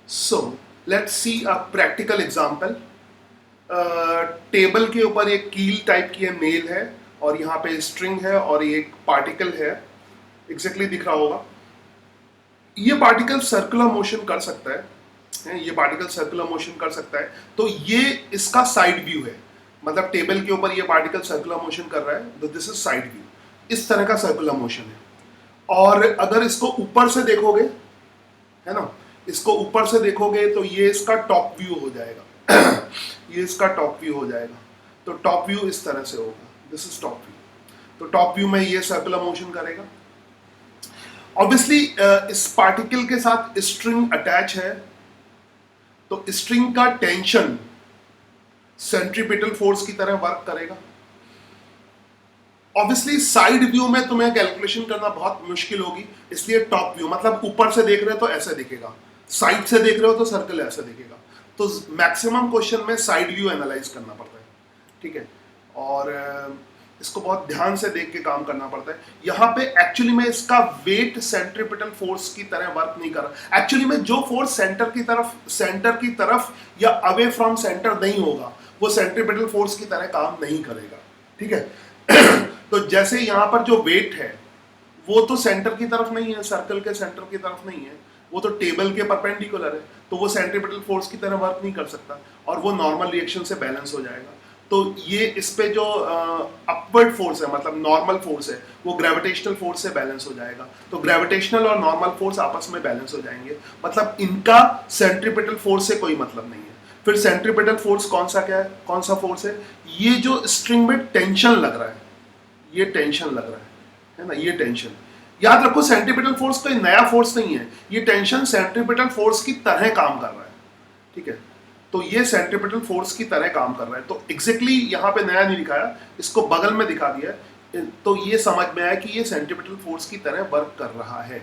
So let's see a practical example. Table के ऊपर एक कील टाइप की है, मेल है, और यहाँ पे स्ट्रिंग है और ये एक पार्टिकल है, एग्जैक्टली दिख रहा होगा। ये पार्टिकल सर्कुलर मोशन कर सकता है, ये पार्टिकल सर्कुलर मोशन कर सकता है। तो ये इसका साइड व्यू है, मतलब टेबल के ऊपर ये पार्टिकल सर्कुलर मोशन कर रहा है, तो दिस इज साइड व्यू। इस तरह का सर्कुलर मोशन है। और अगर इसको ऊपर से देखोगे, है ना, इसको ऊपर से देखोगे तो ये इसका टॉप व्यू हो जाएगा। ये इसका टॉप व्यू हो जाएगा। तो टॉप व्यू इस तरह से होगा, दिस इज टॉप व्यू। तो टॉप व्यू में ये सर्कुलर मोशन करेगा। ऑब्वियसली इस पार्टिकल के साथ स्ट्रिंग अटैच है, तो स्ट्रिंग का टेंशन सेंट्रीपिटल फोर्स की तरह वर्क करेगा। ऑब्वियसली साइड व्यू में तुम्हें कैलकुलेशन करना बहुत मुश्किल होगी, इसलिए टॉप व्यू, मतलब ऊपर से देख रहे हो तो ऐसे दिखेगा, साइड से देख रहे हो तो सर्कल ऐसे दिखेगा। तो मैक्सिमम क्वेश्चन में साइड व्यू एनालाइज करना पड़ता है, ठीक है। और इसको बहुत ध्यान से देख के काम करना पड़ता है। यहाँ पे एक्चुअली में इसका वेट सेंट्रीपिटल फोर्स की तरह वर्क नहीं कर रहा। एक्चुअली में जो फोर्स सेंटर की तरफ या अवे फ्रॉम सेंटर नहीं होगा, वो सेंट्रीपिटल फोर्स की तरह काम नहीं करेगा, ठीक है। तो जैसे यहाँ पर जो वेट है वो तो सेंटर की तरफ नहीं है, सर्कल के सेंटर की तरफ नहीं है, वो तो टेबल के परपेंडिकुलर है, तो वो सेंट्रीपिटल फोर्स की तरह वर्क नहीं कर सकता और वो नॉर्मल रिएक्शन से बैलेंस हो जाएगा। तो ये इस पे जो अपवर्ड फोर्स है, मतलब नॉर्मल फोर्स है, वो ग्रेविटेशनल फोर्स से बैलेंस हो जाएगा। तो ग्रेविटेशनल और नॉर्मल फोर्स आपस में बैलेंस हो जाएंगे, मतलब इनका सेंट्रीपिटल फोर्स से कोई मतलब नहीं है। फिर सेंट्रीपिटल फोर्स कौन सा फोर्स है? ये जो स्ट्रिंग में टेंशन लग रहा है, ये टेंशन लग रहा है ना, ये टेंशन। याद रखो सेंट्रीपिटल फोर्स कोई नया फोर्स नहीं है, ये टेंशन सेंट्रीपिटल फोर्स की तरह काम कर रहा है, ठीक है। तो ये सेंट्रीपिटल फोर्स की तरह काम कर रहा है। तो एग्जैक्टली यहाँ पे नया नहीं दिखाया, इसको बगल में दिखा दिया, तो ये समझ में आया कि ये सेंट्रीपिटल फोर्स की तरह वर्क कर रहा है,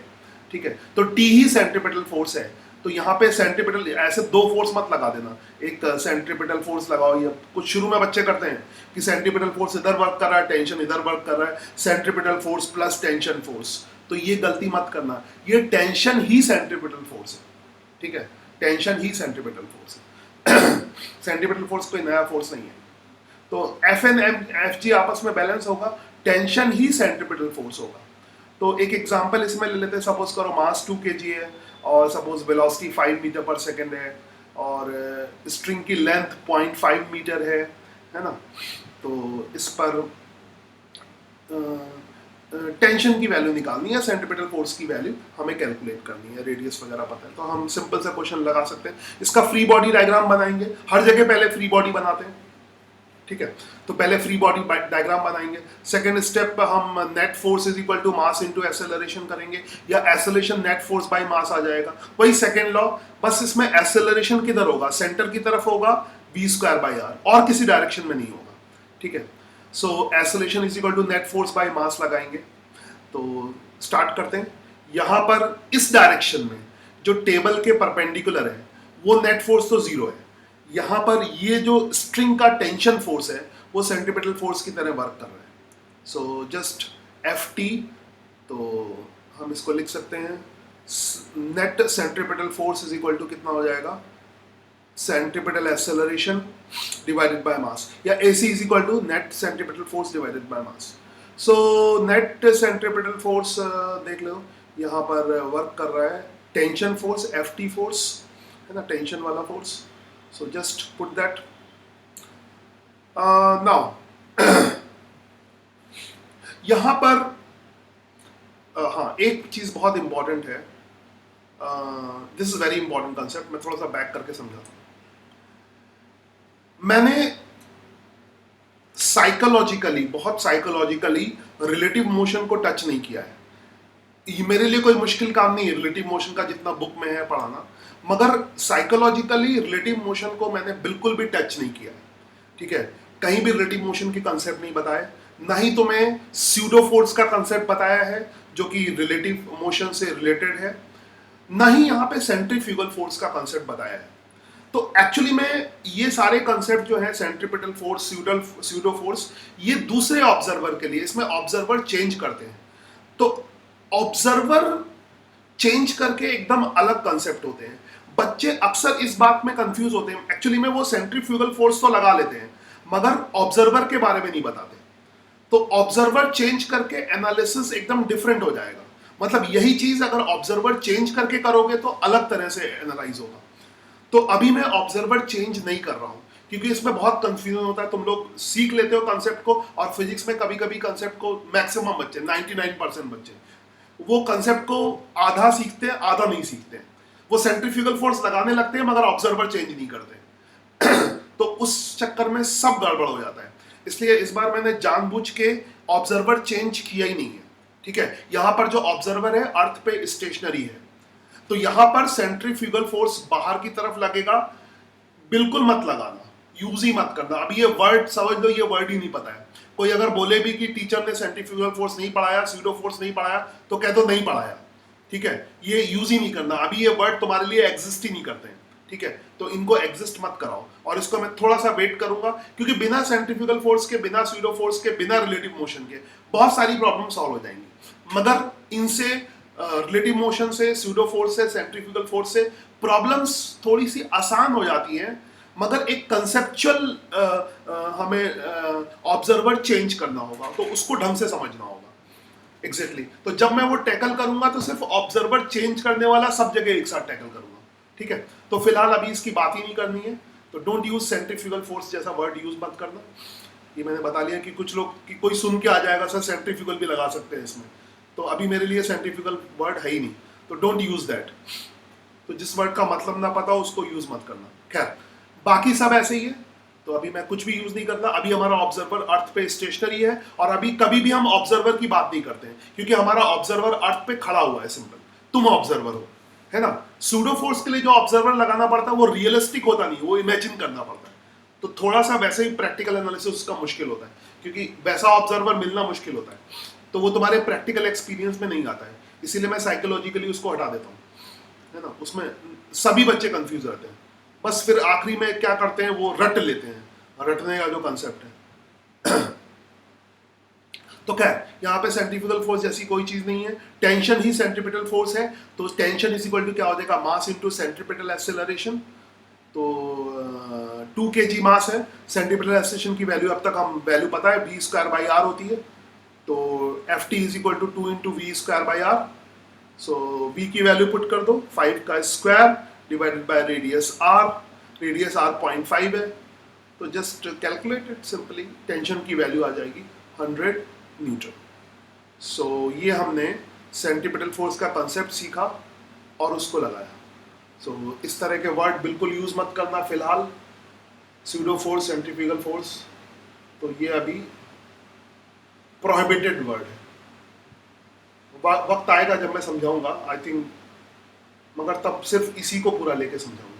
ठीक है। तो टी ही सेंट्रीपिटल फोर्स है। तो यहाँ पे सेंट्रीपिटल, ऐसे दो फोर्स मत लगा देना, एक सेंट्रीपिटल फोर्स लगाओ, या कुछ शुरू में बच्चे करते हैं कि सेंट्रीपिटल फोर्स इधर वर्क कर रहा है, टेंशन इधर वर्क कर रहा है, centripetal force plus tension force. तो ये गलती मत करना, ये टेंशन ही सेंट्रीपिटल फोर्स है, ठीक है, टेंशन ही सेंट्रीपिटल फोर्स है। सेंट्रीपिटल फोर्स कोई नया फोर्स नहीं है। तो एफ एन एफ जी आपस में बैलेंस होगा, टेंशन ही सेंट्रीपिटल फोर्स होगा। तो एक एग्जांपल इसमें ले लेते हैं, सपोज करो मास 2 kg है और सपोज वेलोसिटी 5 मीटर पर सेकेंड है और स्ट्रिंग की लेंथ 0.5 मीटर है ना। तो इस पर टेंशन की वैल्यू निकालनी है, सेंट्रीपिटल फोर्स की वैल्यू हमें कैलकुलेट करनी है, रेडियस वगैरह पता है तो हम सिंपल सा क्वेश्चन लगा सकते हैं। इसका फ्री बॉडी डायग्राम बनाएंगे, हर जगह पहले फ्री बॉडी बनाते हैं, ठीक है। तो पहले फ्री बॉडी डायग्राम बनाएंगे। सेकंड स्टेप हम net force is equal to mass into acceleration करेंगे, या acceleration net force by mass आ जाएगा, वही सेकंड लॉ। बस इसमें एक्सेलरेशन किधर होगा? सेंटर की तरफ होगा, v²/r, और किसी डायरेक्शन में नहीं होगा, ठीक है। So acceleration is equal to net force by mass लगाएंगे। तो स्टार्ट करते हैं। यहां पर इस डायरेक्शन में जो टेबल के परपेंडिकुलर है वो नेट फोर्स तो जीरो है। यहां पर ये जो स्ट्रिंग का टेंशन फोर्स है वो सेंट्रीपिटल फोर्स की तरह वर्क कर रहा है। सो जस्ट Ft, तो हम इसको लिख सकते हैं net centripetal force is equal to कितना हो जाएगा? Centripetal acceleration divided by mass, या AC is equal to net centripetal force divided by mass. So net centripetal force देख लो, यहाँ पर वर्क कर रहा है टेंशन फोर्स, Ft फोर्स है ना, टेंशन वाला force. So just put that now. यहाँ पर हाँ, एक चीज बहुत इंपॉर्टेंट है, this is very important concept, मैं थोड़ा सा बैक करके समझाता हूँ। मैंने बहुत साइकोलॉजिकली रिलेटिव मोशन को टच नहीं किया है। ये मेरे लिए कोई मुश्किल काम नहीं है रिलेटिव मोशन का, जितना बुक में है पढ़ाना, मगर साइकोलॉजिकली रिलेटिव मोशन को मैंने बिल्कुल भी टच नहीं किया है, ठीक है। कहीं भी रिलेटिव मोशन के कंसेप्ट नहीं बताए, ना ही तुम्हें स्यूडो फोर्स का कंसेप्ट बताया है जो कि रिलेटिव मोशन से रिलेटेड है, ना ही यहाँ पे सेंट्रीफ्यूगल फोर्स का कंसेप्ट बताया है। तो एक्चुअली में ये सारे कंसेप्ट जो है सेंट्रीपिटल फोर्स, स्यूडो फोर्स, ये दूसरे ऑब्जर्वर के लिए, इसमें ऑब्जर्वर चेंज करते हैं। तो ऑब्जर्वर चेंज करके एकदम अलग कंसेप्ट होते हैं। बच्चे अक्सर इस बात में कंफ्यूज होते हैं, एक्चुअली में वो सेंट्रीफ्यूगल फोर्स तो लगा लेते हैं मगर ऑब्जर्वर के बारे में नहीं बताते। तो ऑब्जर्वर चेंज करके एनालिसिस एकदम डिफरेंट हो जाएगा। मतलब यही चीज अगर ऑब्जर्वर चेंज करके करोगे तो अलग तरह से एनालाइज होगा। तो अभी मैं ऑब्जर्वर चेंज नहीं कर रहा हूं क्योंकि इसमें बहुत कंफ्यूजन होता है। तुम लोग सीख लेते हो कंसेप्ट को, और फिजिक्स में कभी कभी कंसेप्ट को मैक्सिमम बच्चे 99% बच्चे वो कंसेप्ट को आधा सीखते हैं आधा नहीं सीखते हैं। वो सेंट्रीफ्यूगल फोर्स लगाने लगते हैं मगर ऑब्जर्वर चेंज नहीं करते। तो उस चक्कर में सब गड़बड़ हो जाता है। इसलिए इस बार मैंने जानबूझ के ऑब्जर्वर चेंज किया ही नहीं है। ठीक है, यहां पर जो ऑब्जर्वर है अर्थ पे स्टेशनरी है, तो यहां पर सेंट्रीफ्यूगल फोर्स बाहर की तरफ लगेगा। बिल्कुल मत लगाना, यूज ही मत करना। अभी ये वर्ड समझ लो, ये वर्ड ही नहीं पता है। कोई अगर बोले भी कि टीचर ने सेंट्रीफ्यूगल फोर्स नहीं पढ़ाया, स्यूडो फोर्स नहीं पढ़ाया, तो कह दो नहीं पढ़ाया। ठीक है, ये यूज ही नहीं करना। अभी ये वर्ड तुम्हारे लिए एग्जिस्ट ही नहीं करते हैं। ठीक है, तो इनको एग्जिस्ट मत कराओ। और इसको मैं थोड़ा सा वेट करूंगा क्योंकि बिना सेंट्रीफ्यूगल फोर्स के, बिना स्यूडो फोर्स के, बिना रिलेटिव मोशन के बहुत सारी प्रॉब्लम सॉल्व हो जाएंगी। मगर इनसे रिलेटिव मोशन से, स्यूडो फोर्स से, सेंट्रीफ्यूगल फोर्स से प्रॉब्लम्स थोड़ी सी आसान हो जाती हैं। मगर एक कंसेप्चुअल हमें ऑब्जर्वर चेंज करना होगा, तो उसको ढंग से समझना होगा। एग्जैक्टली तो जब मैं वो टैकल करूंगा तो सिर्फ ऑब्जर्वर चेंज करने वाला सब जगह एक साथ टैकल करूंगा। ठीक है, तो फिलहाल अभी इसकी बात ही नहीं करनी है। तो डोंट यूज सेंट्रीफ्यूगल फोर्स जैसा वर्ड यूज मत करना। ये मैंने बता लिया कि कुछ लोग कि कोई सुन के आ जाएगा सर सेंट्रीफ्यूगल भी लगा सकते हैं इसमें, तो अभी मेरे लिए सेंट्रीफ्यूगल वर्ड है ही नहीं, तो डोंट यूज दैट। तो जिस वर्ड का मतलब ना पता हो उसको यूज मत करना। खैर, बाकी सब ऐसे ही है, तो अभी मैं कुछ भी यूज नहीं करता। अभी हमारा ऑब्जर्वर अर्थ पे स्टेशनरी है, और अभी कभी भी हम ऑब्जर्वर की बात नहीं करते हैं क्योंकि हमारा ऑब्जर्वर अर्थ पे खड़ा हुआ है। सिंपल, तुम ऑब्जर्वर हो, है ना। सूडो फोर्स के लिए जो ऑब्जर्वर लगाना पड़ता है वो रियलिस्टिक होता नहीं, वो इमेजिन करना पड़ता है। तो थोड़ा सा वैसे ही प्रैक्टिकल एनालिसिस उसका मुश्किल होता है क्योंकि वैसा ऑब्जर्वर मिलना मुश्किल होता है, तो वो तुम्हारे प्रैक्टिकल एक्सपीरियंस में नहीं आता है। इसीलिए मैं साइकोलॉजिकली उसको हटा देता हूँ, है ना। उसमें सभी बच्चे कंफ्यूज रहते हैं, बस फिर आखिरी में क्या करते हैं वो रट लेते हैं, रटने का जो कंसेप्ट है। तो खैर, यहाँ पे सेंट्रीफ्यूगल फोर्स जैसी कोई चीज नहीं है, टेंशन ही सेंट्रीपिटल फोर्स है। तो टेंशन इज इक्वल टू क्या हो जाएगा, मास इनटू सेंट्रीपिटल एक्सेलरेशन। तो 2 kg मास है, सेंट्रीपिटल एक्सेलरेशन की वैल्यू अब तक हम वैल्यू पता है, v²/r होती है। तो Ft is equal to 2 × v²/r। So v की वैल्यू पुट कर दो, 5 का square divided by radius r। Radius r 0.5 है, तो just calculate it simply. Tension की वैल्यू आ जाएगी 100 न्यूटन। सो ये हमने सेंट्रीपिटल फोर्स का कंसेप्ट सीखा और उसको लगाया। सो इस तरह के वर्ड बिल्कुल यूज मत करना फिलहाल, स्यूडो फोर्स, सेंट्रीफ्यूगल फोर्स, तो ये अभी प्रोहिबिटेड वर्ड है। वक्त आएगा जब मैं समझाऊंगा आई थिंक, मगर तब सिर्फ इसी को पूरा लेके समझाऊंगा।